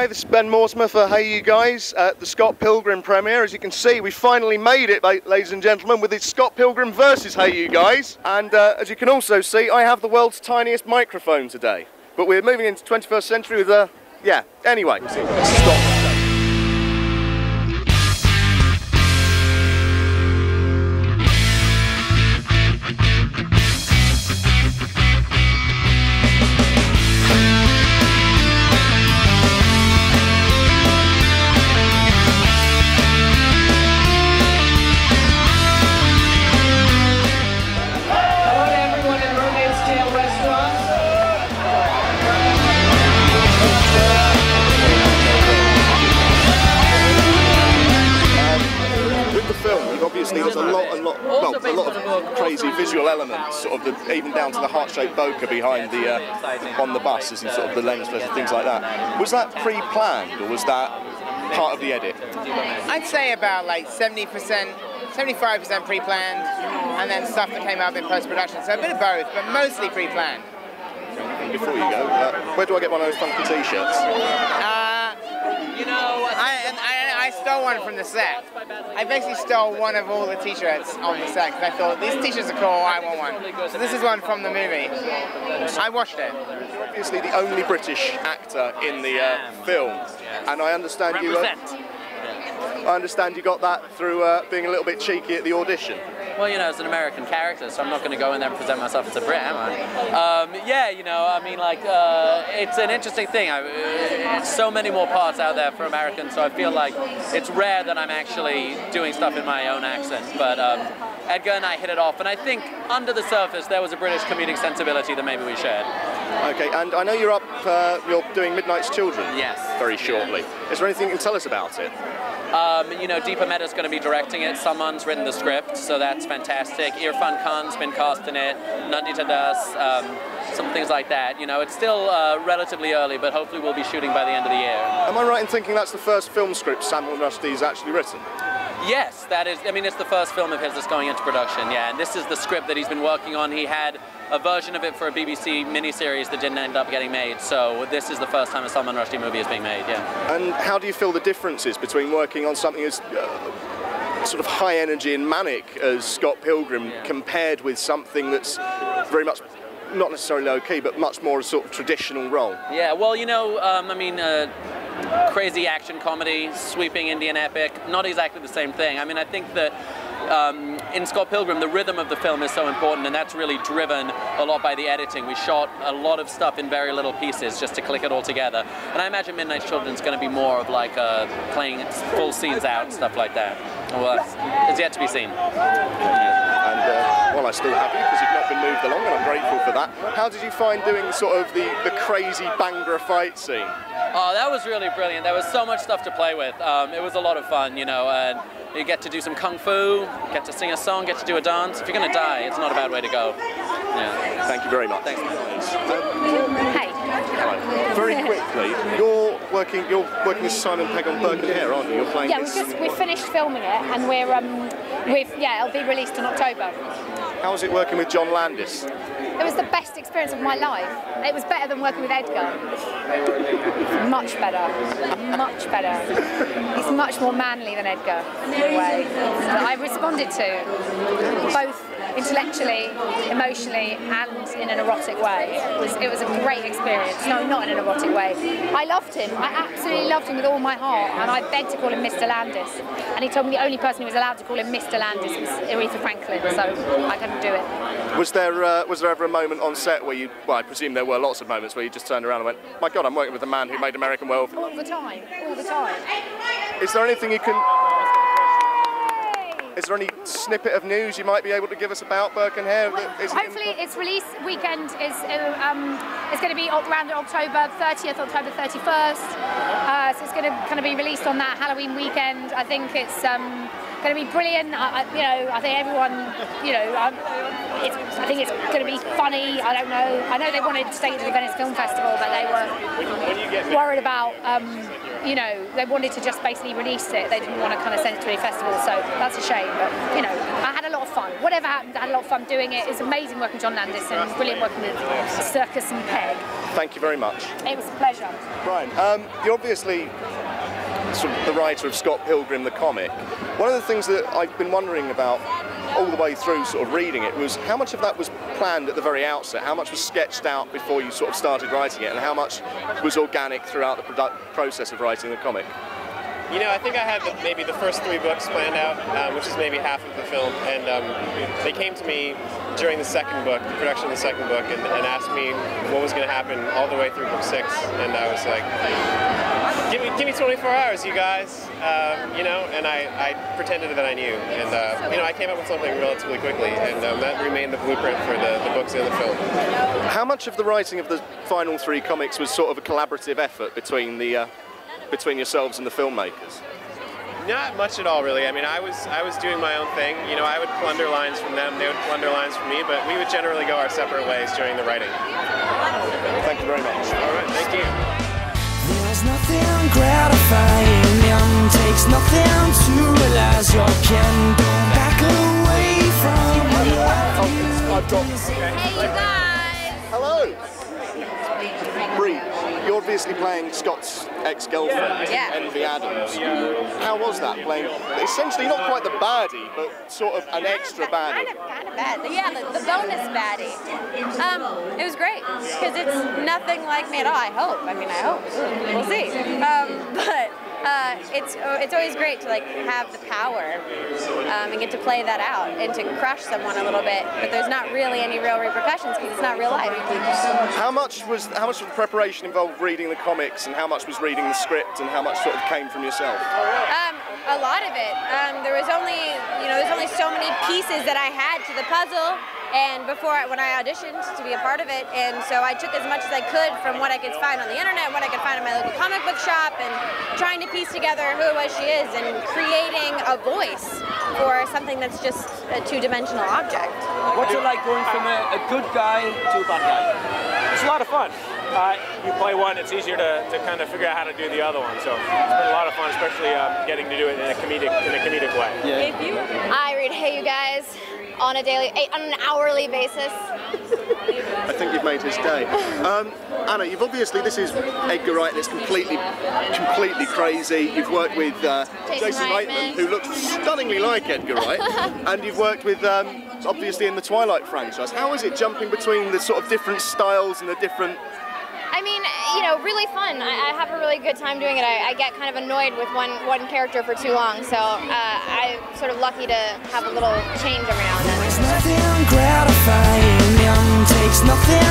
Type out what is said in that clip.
Hi, this is Ben Mortimer for Hey You Guys at the Scott Pilgrim premiere. As you can see, we finally made it, ladies and gentlemen, with the Scott Pilgrim versus Hey You Guys. And as you can also see, I have the world's tiniest microphone today. But we're moving into 21st century with, yeah, anyway. Stop. Obviously, there's a lot of crazy visual elements, sort of even down to the heart-shaped bokeh behind the on the bus, and sort of the lens flares and things like that. Was that pre-planned, or was that part of the edit? I'd say about like 70%, 75% pre-planned, and then stuff that came out in post-production. So a bit of both, but mostly pre-planned. Before you go, where do I get one of those funky T-shirts? You know, I stole one from the set. I basically stole one of all the T-shirts on the set because I thought these T-shirts are cool. I want one. So this is one from the movie. I watched it. You're obviously the only British actor in the film, and I understand you. I understand you got that through being a little bit cheeky at the audition. Well, you know, it's an American character, so I'm not going to go in there and present myself as a Brit, am I? Yeah, you know, I mean, like, it's an interesting thing. So many more parts out there for Americans, so I feel like it's rare that I'm actually doing stuff in my own accent. But Edgar and I hit it off, and I think under the surface there was a British comedic sensibility that maybe we shared. Okay, and I know you're you're doing Midnight's Children. Yes. Very shortly. Is there anything you can tell us about it? You know, Deepa Mehta's going to be directing it. Someone's written the script, so that's fantastic. Irfan Khan's been cast in it. Nandita Das, some things like that. You know, it's still relatively early, but hopefully we'll be shooting by the end of the year. Am I right in thinking that's the first film script Salman Rushdie's actually written? Yes, that is. I mean, it's the first film of his that's going into production, yeah. And this is the script that he's been working on. He had a version of it for a BBC miniseries that didn't end up getting made. So this is the first time a Salman Rushdie movie is being made, yeah. And how do you feel the differences between working on something as sort of high energy and manic as Scott Pilgrim compared with something that's very much not necessarily low key, but much more a sort of traditional role? Yeah, well, you know, I mean, crazy action comedy, sweeping Indian epic, not exactly the same thing. I mean, I think that in Scott Pilgrim, the rhythm of the film is so important, and that's really driven a lot by the editing. We shot a lot of stuff in very little pieces just to click it all together. And I imagine Midnight's Children is going to be more of like playing full scenes out, stuff like that. Well, it's yet to be seen. And well, I'm still happy because you've not been moved along, and I'm grateful for that. How did you find doing sort of the crazy Bhangra fight scene? Oh, that was really brilliant. There was so much stuff to play with. It was a lot of fun, you know, and you get to do some kung fu, get to sing a song, get to do a dance. If you're going to die, it's not a bad way to go. Yeah. Thank you very much. Thanks, man. Hey. Hello. Very quickly, you're working with Simon Pegg on Burke and Hare, aren't you? You're playing. Yeah, we've finished filming it, and it'll be released in October. How was it working with John Landis? It was the best experience of my life. It was better than working with Edgar. Much better. Much better. He's much more manly than Edgar, in a way. I responded to, both intellectually, emotionally, and in an erotic way. It was a great experience. No, not in an erotic way. I loved him. I absolutely loved him with all my heart, and I begged to call him Mr. Landis. And he told me the only person who was allowed to call him Mr. Landis was Aretha Franklin, so I couldn't do it. Was there ever a moment on set where well, I presume there were lots of moments where you just turned around and went, my God, I'm working with the man who made American Werewolf? All the time, all the time. Is there anything you can... Is there any snippet of news you might be able to give us about Burke and Hare? Well, hopefully its release weekend is going to be around October 30th, October 31st. So it's going to kind of be released on that Halloween weekend. I think it's going to be brilliant. You know, I think everyone, you know, I think it's going to be funny. I don't know. I know they wanted to take it to the Venice Film Festival, but they were worried about, you know, they wanted to just basically release it. They didn't want to kind of send it to any festival, so that's a shame. But, you know, I had a lot of fun. Whatever happened, I had a lot of fun doing it. It was amazing working with John Landis and brilliant working with Circus and Peg. Thank you very much. It was a pleasure. Brian, you're obviously sort of the writer of Scott Pilgrim the comic. One of the things that I've been wondering about all the way through sort of reading it was how much of that was planned at the very outset, how much was sketched out before you sort of started writing it, and how much was organic throughout the process of writing the comic? You know, I think I had maybe the first 3 books planned out, which is maybe half of the film, and they came to me during the second book, the production of the second book, and asked me what was going to happen all the way through book 6, and I was like, give me 24 hours, you guys, you know, and I pretended that I knew, and you know, I came up with something relatively quickly, and that remained the blueprint for the books and the film. How much of the writing of the final 3 comics was sort of a collaborative effort between yourselves and the filmmakers? Not much at all, really. I mean, I was doing my own thing. You know, I would plunder lines from them, they would plunder lines from me, but we would generally go our separate ways during the writing. Thank you very much. All right, thank you. There's nothing gratifying, and takes nothing to realize you can go back away from I've got... Hey, you guys! Hello! Bree, you're obviously playing Scott's ex-girlfriend, Yeah. Envy Adams. How was that, playing essentially not quite the baddie, but sort of an extra baddie? Kind of bad. Yeah, the bonus baddie. It was great, because it's nothing like me at all, I hope. I mean, I hope. We'll see. But it's always great to like have the power and get to play that out and to crush someone a little bit, but there's not really any real repercussions because it's not real life. How much of the preparation involved reading the comics, and how much was reading the script, and how much sort of came from yourself? A lot of it. There's only so many pieces that I had to the puzzle, and when I auditioned to be a part of it, and so I took as much as I could from what I could find on the internet, what I could find in my local comic book shop, and trying to piece together who it was she is, and creating a voice for something that's just a two-dimensional object. What's it like going from a good guy to a bad guy? It's a lot of fun. You play one, it's easier to kind of figure out how to do the other one. So it's been a lot of fun, especially getting to do it in a comedic way. Yeah. I read Hey You Guys on an hourly basis. I think you've made his day. Anna, you've obviously, this is Edgar Wright, and it's completely crazy. You've worked with Jason Reitman, who looks stunningly like Edgar Wright, and you've worked with, obviously, in the Twilight franchise. How is it jumping between the sort of different styles and the different... I mean, you know, really fun. I have a really good time doing it. I get kind of annoyed with one character for too long, so I'm sort of lucky to have a little change every now and then. There's nothing gratifying, and takes nothing